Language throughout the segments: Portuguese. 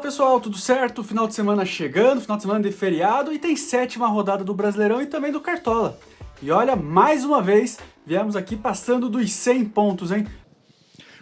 Pessoal, tudo certo? Final de semana chegando, final de semana de feriado e tem sétima rodada do Brasileirão e também do Cartola. E olha, mais uma vez, viemos aqui passando dos 100 pontos, hein?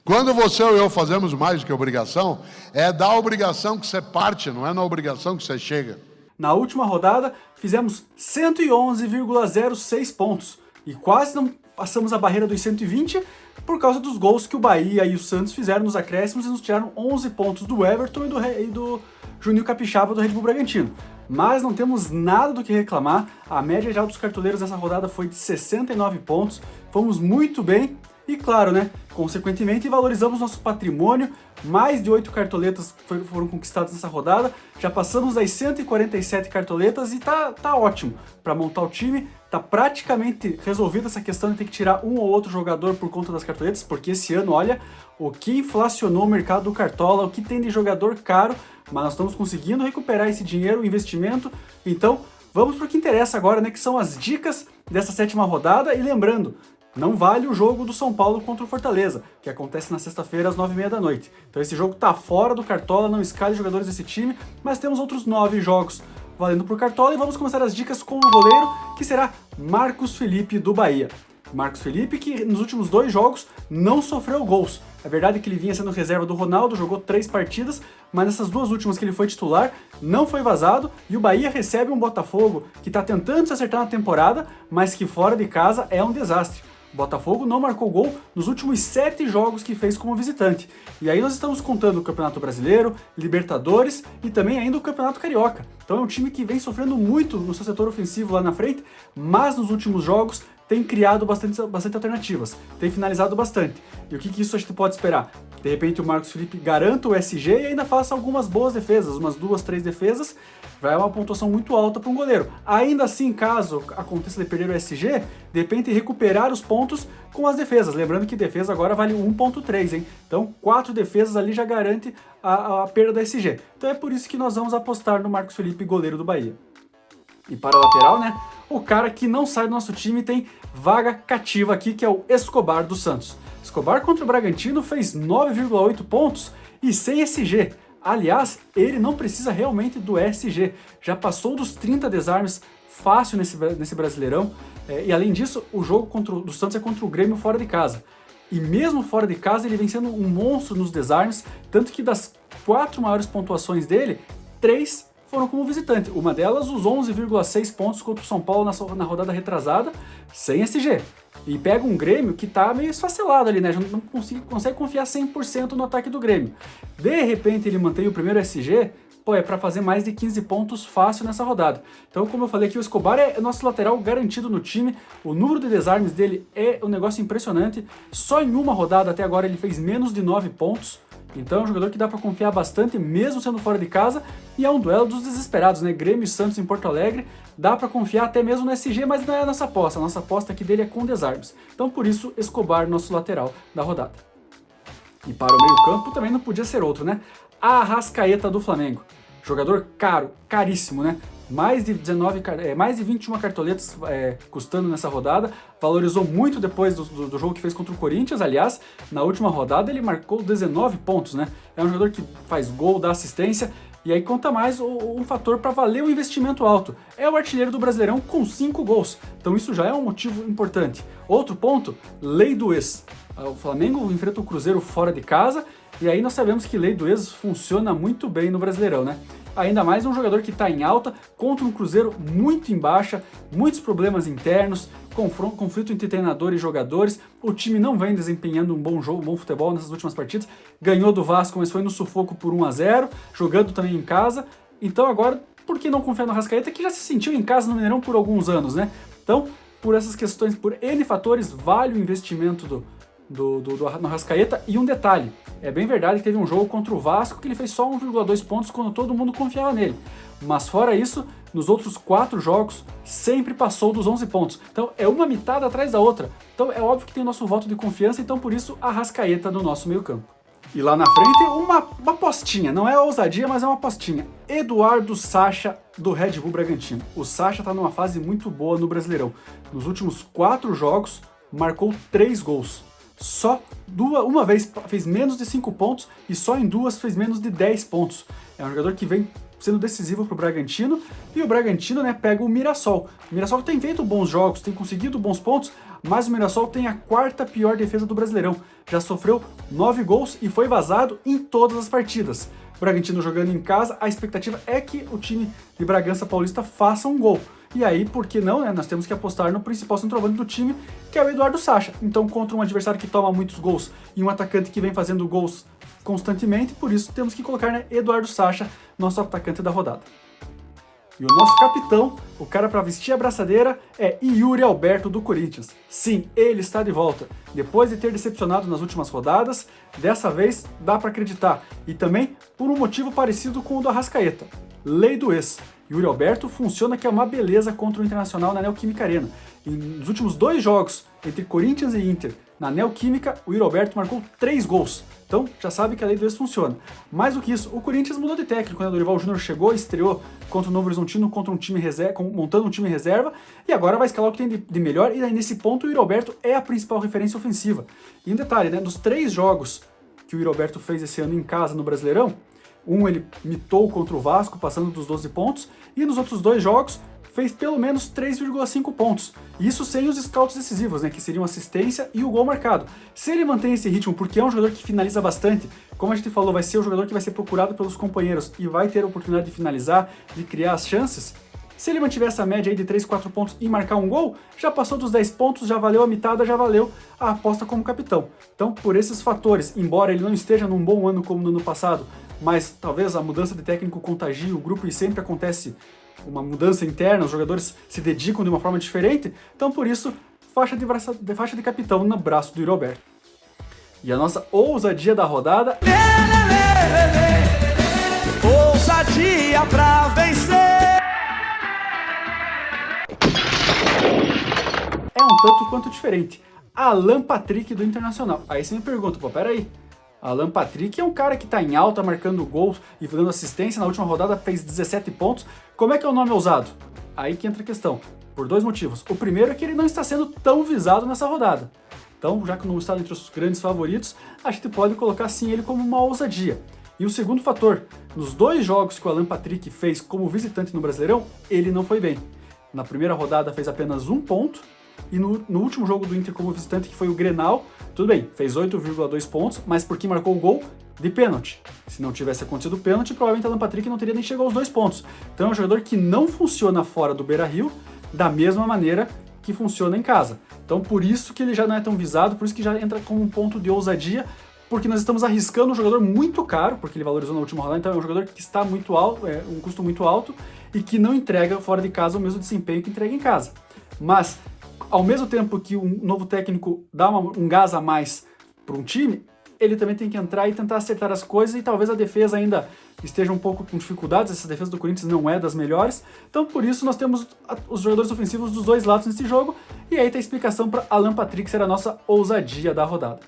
Quando você ou eu fazemos mais do que obrigação, é da obrigação que você parte, não é na obrigação que você chega. Na última rodada, fizemos 111,06 pontos e quase não passamos a barreira dos 120 por causa dos gols que o Bahia e o Santos fizeram nos acréscimos e nos tiraram 11 pontos do Everton e do Juninho Capixaba do Red Bull Bragantino. Mas não temos nada do que reclamar, a média geral dos cartoleiros nessa rodada foi de 69 pontos, fomos muito bem e claro, né, consequentemente valorizamos nosso patrimônio, mais de 8 cartoletas foram conquistadas nessa rodada, já passamos das 147 cartoletas e tá ótimo para montar o time, tá praticamente resolvida essa questão de ter que tirar um ou outro jogador por conta das cartoletas, porque esse ano, olha, o que inflacionou o mercado do Cartola, o que tem de jogador caro, mas nós estamos conseguindo recuperar esse dinheiro, o investimento, então vamos para o que interessa agora, né, que são as dicas dessa sétima rodada, e lembrando, não vale o jogo do São Paulo contra o Fortaleza, que acontece na sexta-feira às 9h30 da noite. Então esse jogo tá fora do Cartola, não escale jogadores desse time, mas temos outros 9 jogos valendo pro Cartola e vamos começar as dicas com o goleiro, que será Marcos Felipe do Bahia. Marcos Felipe que nos últimos 2 jogos não sofreu gols. É verdade que ele vinha sendo reserva do Ronaldo, jogou 3 partidas, mas nessas 2 últimas que ele foi titular, não foi vazado, e o Bahia recebe um Botafogo que tá tentando se acertar na temporada, mas que fora de casa é um desastre. O Botafogo não marcou gol nos últimos 7 jogos que fez como visitante. E aí nós estamos contando o Campeonato Brasileiro, Libertadores e também ainda o Campeonato Carioca. Então é um time que vem sofrendo muito no seu setor ofensivo lá na frente, mas nos últimos jogos tem criado bastante alternativas, tem finalizado bastante. E o que isso a gente pode esperar? De repente o Marcos Felipe garanta o SG e ainda faça algumas boas defesas, umas 2, 3 defesas, vai uma pontuação muito alta para um goleiro. Ainda assim, caso aconteça de perder o SG, de repente recuperar os pontos com as defesas. Lembrando que defesa agora vale 1.3, hein? Então 4 defesas ali já garante a perda do SG. Então é por isso que nós vamos apostar no Marcos Felipe, goleiro do Bahia. E para o lateral, né? O cara que não sai do nosso time tem vaga cativa aqui, que é o Escobar do Santos. Escobar contra o Bragantino fez 9,8 pontos e sem SG. Aliás, ele não precisa realmente do SG. Já passou dos 30 desarmes fácil nesse Brasileirão. E além disso, o jogo do Santos é contra o Grêmio fora de casa. E mesmo fora de casa, ele vem sendo um monstro nos desarmes, tanto que das 4 maiores pontuações dele, 3 foram como visitante. Uma delas, os 11,6 pontos contra o São Paulo na rodada retrasada, sem SG. E pega um Grêmio que tá meio esfacelado ali, né? Já não consegue confiar 100% no ataque do Grêmio. De repente ele mantém o primeiro SG, pô, é para fazer mais de 15 pontos fácil nessa rodada. Então, como eu falei aqui, o Escobar é nosso lateral garantido no time. O número de desarmes dele é um negócio impressionante. Só em uma rodada até agora ele fez menos de 9 pontos. Então é um jogador que dá para confiar bastante, mesmo sendo fora de casa, e é um duelo dos desesperados, né? Grêmio e Santos em Porto Alegre, dá para confiar até mesmo no SG, mas não é a nossa aposta aqui dele é com desarmes. Então por isso, Escobar, nosso lateral da rodada. E para o meio-campo também não podia ser outro, né? A Arrascaeta do Flamengo. Jogador caro, caríssimo, né? Mais de 21 cartoletas custando nessa rodada, valorizou muito depois do jogo que fez contra o Corinthians, aliás, na última rodada ele marcou 19 pontos, né? É um jogador que faz gol, dá assistência, e aí conta mais um fator para valer o investimento alto. É o artilheiro do Brasileirão com 5 gols, então isso já é um motivo importante. Outro ponto, lei do ex. O Flamengo enfrenta o Cruzeiro fora de casa, e aí nós sabemos que lei do ex funciona muito bem no Brasileirão, né? Ainda mais um jogador que está em alta contra um Cruzeiro muito em baixa, muitos problemas internos, conflito entre treinador e jogadores, o time não vem desempenhando um bom jogo, um bom futebol nessas últimas partidas, ganhou do Vasco, mas foi no sufoco por 1-0, jogando também em casa, então agora, por que não confiar no Arrascaeta, que já se sentiu em casa no Mineirão por alguns anos, né? Então, por essas questões, por N fatores, vale o investimento no Arrascaeta. E um detalhe, é bem verdade que teve um jogo contra o Vasco que ele fez só 1,2 pontos quando todo mundo confiava nele, mas fora isso, nos outros 4 jogos sempre passou dos 11 pontos, então é uma mitada atrás da outra, então é óbvio que tem o nosso voto de confiança, então por isso Arrascaeta no nosso meio campo. E lá na frente uma apostinha, não é ousadia, mas é uma apostinha, Eduardo Sacha do Red Bull Bragantino. O Sacha tá numa fase muito boa no Brasileirão, nos últimos 4 jogos marcou 3 gols. só uma vez fez menos de 5 pontos e só em 2 fez menos de 10 pontos. É um jogador que vem sendo decisivo para o Bragantino, e o Bragantino, né, pega o Mirassol. O Mirassol tem feito bons jogos, tem conseguido bons pontos, mas o Mirassol tem a 4ª pior defesa do Brasileirão. Já sofreu 9 gols e foi vazado em todas as partidas. O Bragantino jogando em casa, a expectativa é que o time de Bragança Paulista faça um gol. E aí, por que não, né? Nós temos que apostar no principal centroavante do time, que é o Eduardo Sacha. Então, contra um adversário que toma muitos gols e um atacante que vem fazendo gols constantemente, por isso temos que colocar, né, Eduardo Sacha, nosso atacante da rodada. E o nosso capitão, o cara para vestir a braçadeira, é Yuri Alberto do Corinthians. Sim, ele está de volta. Depois de ter decepcionado nas últimas rodadas, dessa vez dá para acreditar. E também por um motivo parecido com o do Arrascaeta. Lei do ex. Yuri Alberto funciona que é uma beleza contra o Internacional na Neoquímica Arena. E nos últimos 2 jogos entre Corinthians e Inter na Neoquímica, o Yuri Alberto marcou 3 gols. Então já sabe que a lei do ex funciona. Mais do que isso, o Corinthians mudou de técnico, né? O Dorival Júnior chegou e estreou contra o Novo Horizontino, contra um time reserva, montando um time reserva, e agora vai escalar o que tem de melhor, e aí nesse ponto o Yuri Alberto é a principal referência ofensiva. E um detalhe, né? Dos 3 jogos que o Yuri Alberto fez esse ano em casa no Brasileirão, ele mitou contra o Vasco, passando dos 12 pontos, e nos outros 2 jogos fez pelo menos 3,5 pontos. E isso sem os scouts decisivos, né, que seriam assistência e o gol marcado. Se ele mantém esse ritmo, porque é um jogador que finaliza bastante, como a gente falou, vai ser o jogador que vai ser procurado pelos companheiros e vai ter a oportunidade de finalizar, de criar as chances, se ele mantiver essa média aí de 3, 4 pontos e marcar um gol, já passou dos 10 pontos, já valeu a mitada, já valeu a aposta como capitão. Então, por esses fatores, embora ele não esteja num bom ano como no ano passado, mas talvez a mudança de técnico contagie o grupo e sempre acontece uma mudança interna, os jogadores se dedicam de uma forma diferente, então por isso, faixa de capitão no braço do Yuri Alberto. E a nossa ousadia da rodada... Ousadia pra vencer! É um tanto quanto diferente. Alan Patrick do Internacional. Aí você me pergunta, pô, peraí. Alan Patrick é um cara que tá em alta, marcando gols e dando assistência. Na última rodada fez 17 pontos. Como é que é o nome ousado? Aí que entra a questão. Por 2 motivos. O primeiro é que ele não está sendo tão visado nessa rodada. Então, já que não está entre os grandes favoritos, a gente pode colocar sim ele como uma ousadia. E o segundo fator, nos 2 jogos que o Alan Patrick fez como visitante no Brasileirão, ele não foi bem. Na primeira rodada fez apenas 1 ponto, e no último jogo do Inter como visitante, que foi o Grenal, tudo bem, fez 8,2 pontos, mas porque marcou o gol de pênalti. Se não tivesse acontecido o pênalti, provavelmente o Alan Patrick não teria nem chegado aos 2 pontos. Então é um jogador que não funciona fora do Beira-Rio da mesma maneira que funciona em casa. Então por isso que ele já não é tão visado, por isso que já entra como um ponto de ousadia, porque nós estamos arriscando um jogador muito caro, porque ele valorizou na última rodada, então é um jogador que está muito alto, é um custo muito alto, e que não entrega fora de casa o mesmo desempenho que entrega em casa. Mas, ao mesmo tempo que um novo técnico dá um gás a mais para um time, ele também tem que entrar e tentar acertar as coisas, e talvez a defesa ainda esteja um pouco com dificuldades. Essa defesa do Corinthians não é das melhores, então por isso nós temos os jogadores ofensivos dos 2 lados nesse jogo, e aí tem a explicação para Alan Patrick ser a nossa ousadia da rodada.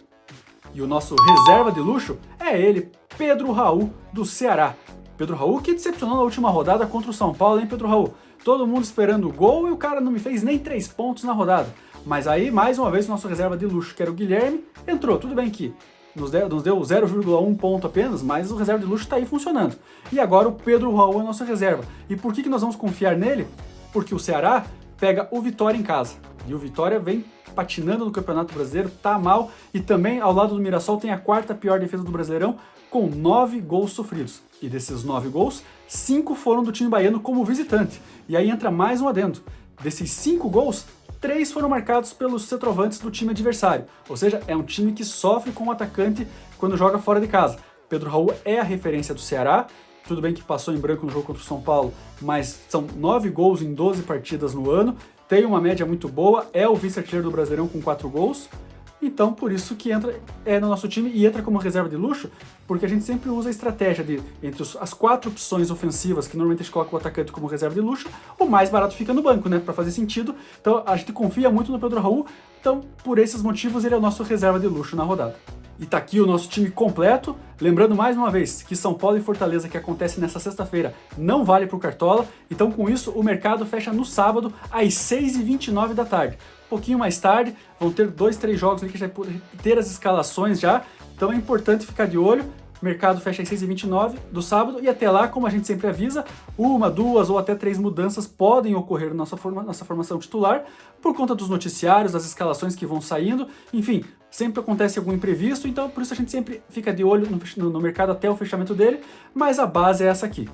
E o nosso reserva de luxo é ele, Pedro Raul, do Ceará. Pedro Raul que decepcionou na última rodada contra o São Paulo, hein, Pedro Raul? Todo mundo esperando o gol e o cara não me fez nem 3 pontos na rodada. Mas aí, mais uma vez, o nosso reserva de luxo, que era o Guilherme, entrou. Tudo bem que nos deu 0,1 ponto apenas, mas o reserva de luxo está aí funcionando. E agora o Pedro Raul é nossa reserva. E por que nós vamos confiar nele? Porque o Ceará pega o Vitória em casa. E o Vitória vem patinando no Campeonato Brasileiro, tá mal, e também ao lado do Mirassol tem a 4ª pior defesa do Brasileirão, com 9 gols sofridos. E desses 9 gols, 5 foram do time baiano como visitante. E aí entra mais um adendo. Desses 5 gols, 3 foram marcados pelos centroavantes do time adversário. Ou seja, é um time que sofre com o atacante quando joga fora de casa. Pedro Raul é a referência do Ceará. Tudo bem que passou em branco no jogo contra o São Paulo, mas são 9 gols em 12 partidas no ano. Tem uma média muito boa, é o vice-artilheiro do Brasileirão com 4 gols. Então, por isso que entra no nosso time e entra como reserva de luxo, porque a gente sempre usa a estratégia de, entre as 4 opções ofensivas, que normalmente a gente coloca o atacante como reserva de luxo, o mais barato fica no banco, né, para fazer sentido. Então, a gente confia muito no Pedro Raul, então, por esses motivos, ele é o nosso reserva de luxo na rodada. E tá aqui o nosso time completo. Lembrando mais uma vez que São Paulo e Fortaleza, que acontece nessa sexta-feira, não vale pro Cartola. Então com isso o mercado fecha no sábado às 6h29 da tarde. um pouquinho mais tarde, vão ter 2, 3 jogos ali que já vai ter as escalações já, então é importante ficar de olho. O mercado fecha às 6h29 do sábado e até lá, como a gente sempre avisa, 1, 2 ou até 3 mudanças podem ocorrer na nossa formação titular por conta dos noticiários, das escalações que vão saindo, enfim, sempre acontece algum imprevisto, então por isso a gente sempre fica de olho no mercado até o fechamento dele, mas a base é essa aqui.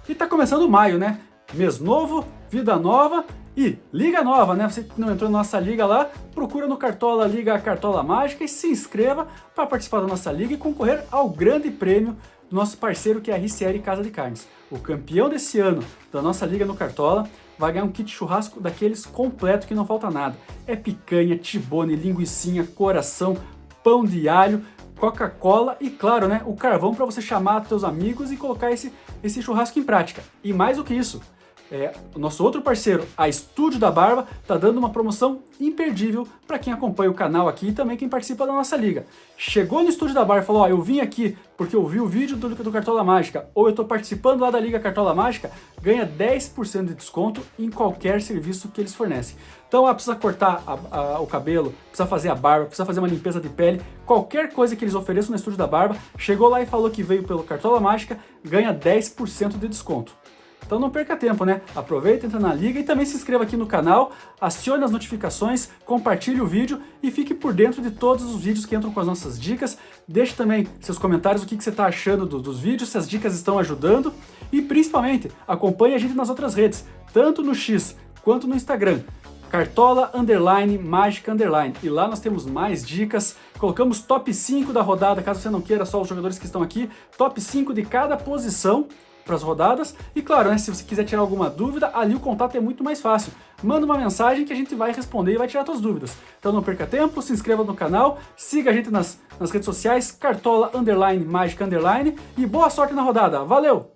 E tá começando maio, né? Mês novo, vida nova e liga nova, né? Você que não entrou na nossa liga lá, procura no Cartola Liga Cartola Mágica e se inscreva para participar da nossa liga e concorrer ao grande prêmio do nosso parceiro que é a RCR Casa de Carnes. O campeão desse ano da nossa liga no Cartola vai ganhar um kit churrasco daqueles completo que não falta nada. É picanha, tibone, linguicinha, coração, pão de alho, Coca-Cola e, claro, né, o carvão para você chamar seus amigos e colocar esse churrasco em prática. E mais do que isso, o nosso outro parceiro, a Estúdio da Barba, tá dando uma promoção imperdível para quem acompanha o canal aqui e também quem participa da nossa liga. Chegou no Estúdio da Barba e falou, ó, eu vim aqui porque eu vi o vídeo do Cartola Mágica, ou eu tô participando lá da Liga Cartola Mágica, ganha 10% de desconto em qualquer serviço que eles fornecem. Então, precisa cortar o cabelo, precisa fazer a barba, precisa fazer uma limpeza de pele, qualquer coisa que eles ofereçam no Estúdio da Barba, chegou lá e falou que veio pelo Cartola Mágica, ganha 10% de desconto. Então não perca tempo, né? Aproveita, entra na liga e também se inscreva aqui no canal, acione as notificações, compartilhe o vídeo e fique por dentro de todos os vídeos que entram com as nossas dicas. Deixe também seus comentários, o que você está achando dos vídeos, se as dicas estão ajudando e principalmente acompanhe a gente nas outras redes, tanto no X quanto no Instagram. Cartola Mágica e lá nós temos mais dicas, colocamos top 5 da rodada, caso você não queira só os jogadores que estão aqui, top 5 de cada posição para as rodadas, e claro, né, se você quiser tirar alguma dúvida, ali o contato é muito mais fácil, manda uma mensagem que a gente vai responder e vai tirar suas dúvidas. Então não perca tempo, se inscreva no canal, siga a gente nas redes sociais, Cartola Mágica e boa sorte na rodada, valeu!